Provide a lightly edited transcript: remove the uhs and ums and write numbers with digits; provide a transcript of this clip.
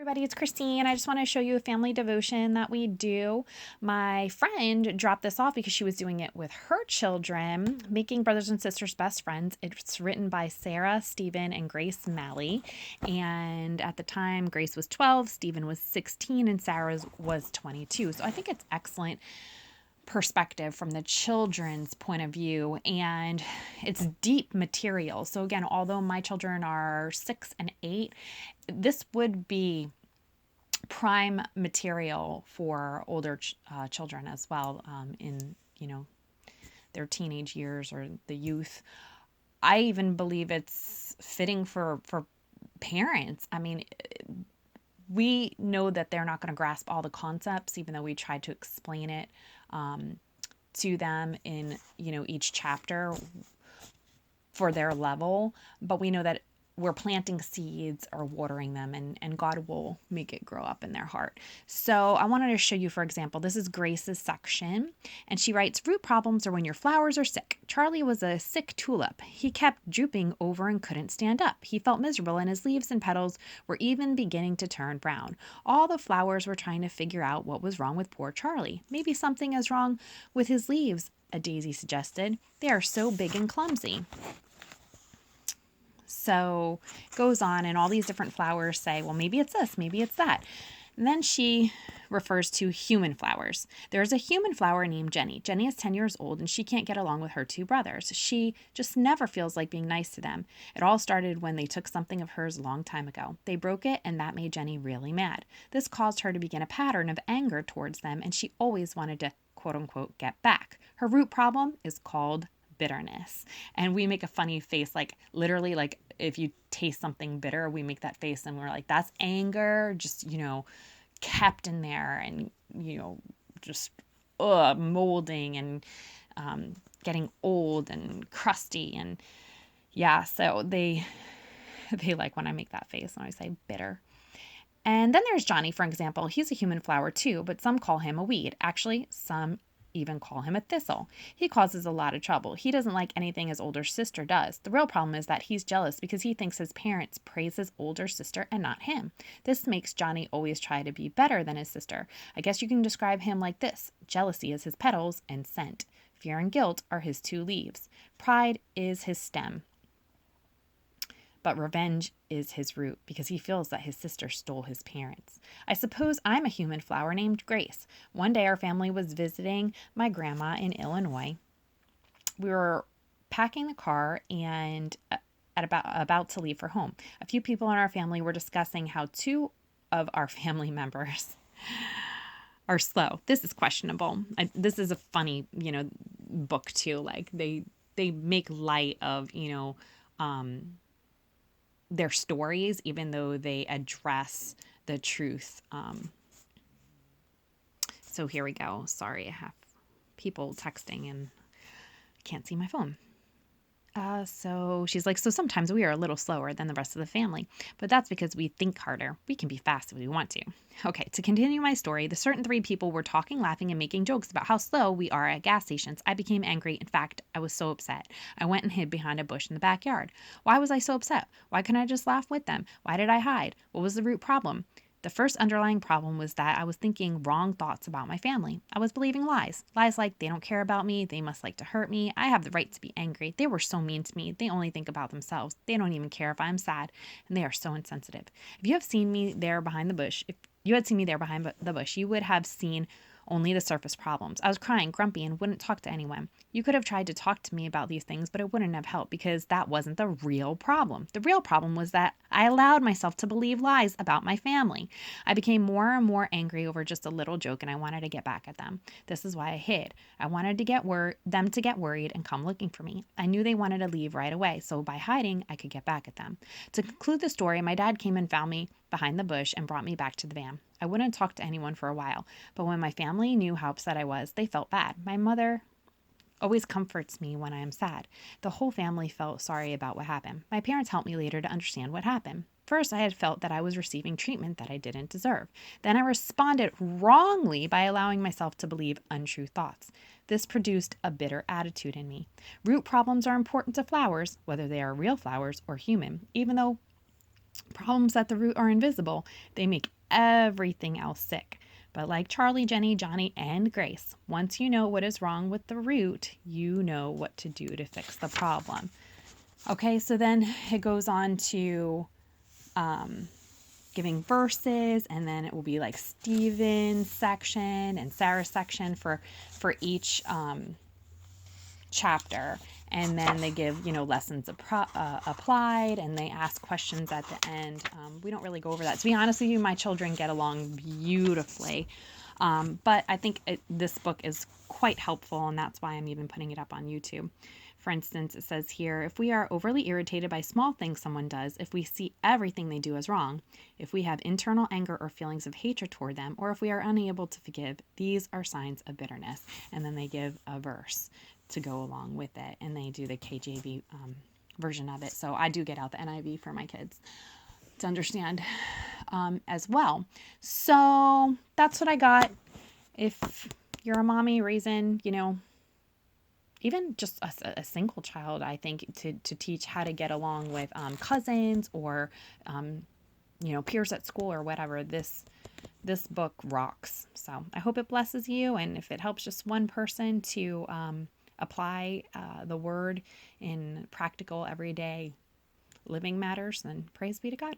Everybody, it's Christine. I just want to show you a family devotion that we do. My friend dropped this off because she was doing it with her children, Making Brothers and Sisters Best Friends. It's written by Sarah, Stephen, and Grace Malley. And at the time, Grace was 12, Stephen was 16, and Sarah was 22. So I think it's excellent perspective from the children's point of view, and it's deep material. So again, although my children are 6 and 8, this would be prime material for older children as well, in their teenage years or the youth. I even believe it's fitting for parents. I mean, we know that they're not going to grasp all the concepts, even though we tried to explain it to them in each chapter for their level. But we know that we're planting seeds or watering them, and God will make it grow up in their heart. So I wanted to show you, for example, this is Grace's section, and she writes, root problems are when your flowers are sick. Charlie was a sick tulip. He kept drooping over and couldn't stand up. He felt miserable, and his leaves and petals were even beginning to turn brown. All the flowers were trying to figure out what was wrong with poor Charlie. Maybe something is wrong with his leaves, a daisy suggested. They are so big and clumsy. So it goes on, and all these different flowers say, well, maybe it's this, maybe it's that. And then she refers to human flowers. There's a human flower named Jenny. Jenny is 10 years old, and she can't get along with her two brothers. She just never feels like being nice to them. It all started when they took something of hers a long time ago. They broke it, and that made Jenny really mad. This caused her to begin a pattern of anger towards them, and she always wanted to, quote unquote, get back. Her root problem is called bitterness. And we make a funny face, like literally, like if you taste something bitter, we make that face and we're like, that's anger, just, kept in there, and, just molding and getting old and crusty. And yeah, so they like when I make that face when I say bitter. And then there's Johnny, for example. He's a human flower too, but some call him a weed. Actually, some even call him a thistle. He causes a lot of trouble. He doesn't like anything his older sister does. The real problem is that he's jealous because he thinks his parents praise his older sister and not him. This makes Johnny always try to be better than his sister. I guess you can describe him like this. Jealousy is his petals and scent. Fear and guilt are his two leaves. Pride is his stem. But revenge is his root because he feels that his sister stole his parents. I suppose I'm a human flower named Grace. One day our family was visiting my grandma in Illinois. We were packing the car and about to leave for home. A few people in our family were discussing how two of our family members are slow. This is questionable. This is a funny, book too. Like they make light of, their stories, even though they address the truth. So here we go. Sorry, I have people texting and can't see my phone. So she's like, so sometimes we are a little slower than the rest of the family, but that's because we think harder. We can be fast if we want to. Okay, to continue my story, the certain three people were talking, laughing, and making jokes about how slow we are at gas stations. I became angry. In fact, I was so upset. I went and hid behind a bush in the backyard. Why was I so upset? Why couldn't I just laugh with them? Why did I hide? What was the root problem? The first underlying problem was that I was thinking wrong thoughts about my family. I was believing lies. Lies like they don't care about me, they must like to hurt me, I have the right to be angry, they were so mean to me, they only think about themselves, they don't even care if I'm sad, and they are so insensitive. If you have seen me there behind the bush, if you had seen me there behind the bush, you would have seen only the surface problems. I was crying, grumpy, and wouldn't talk to anyone. You could have tried to talk to me about these things, but it wouldn't have helped because that wasn't the real problem. The real problem was that I allowed myself to believe lies about my family. I became more and more angry over just a little joke, and I wanted to get back at them. This is why I hid. I wanted to get them to get worried and come looking for me. I knew they wanted to leave right away, so by hiding, I could get back at them. To conclude the story, my dad came and found me behind the bush and brought me back to the van. I wouldn't talk to anyone for a while, but when my family knew how upset I was, they felt bad. My mother always comforts me when I am sad. The whole family felt sorry about what happened. My parents helped me later to understand what happened. First, I had felt that I was receiving treatment that I didn't deserve. Then I responded wrongly by allowing myself to believe untrue thoughts. This produced a bitter attitude in me. Root problems are important to flowers, whether they are real flowers or human, even though Problems at the root are invisible. They make everything else sick. But like Charlie, Jenny, Johnny, and Grace, once you know what is wrong with the root, you know what to do to fix the problem. Okay, so then it goes on to giving verses, and then it will be like Stephen's section and Sarah's section for each chapter. And then they give, lessons applied, and they ask questions at the end. We don't really go over that. To be honest with you, my children get along beautifully. But I think this book is quite helpful, and that's why I'm even putting it up on YouTube. For instance, it says here, if we are overly irritated by small things someone does, if we see everything they do as wrong, if we have internal anger or feelings of hatred toward them, or if we are unable to forgive, these are signs of bitterness. And then they give a verse to go along with it, and they do the KJV version of it. So I do get out the NIV for my kids to understand as well. So that's what I got. If you're a mommy raising, even just a single child, I think to teach how to get along with cousins or peers at school or whatever, this book rocks. So I hope it blesses you, and if it helps just one person to apply the word in practical everyday living matters, then praise be to God.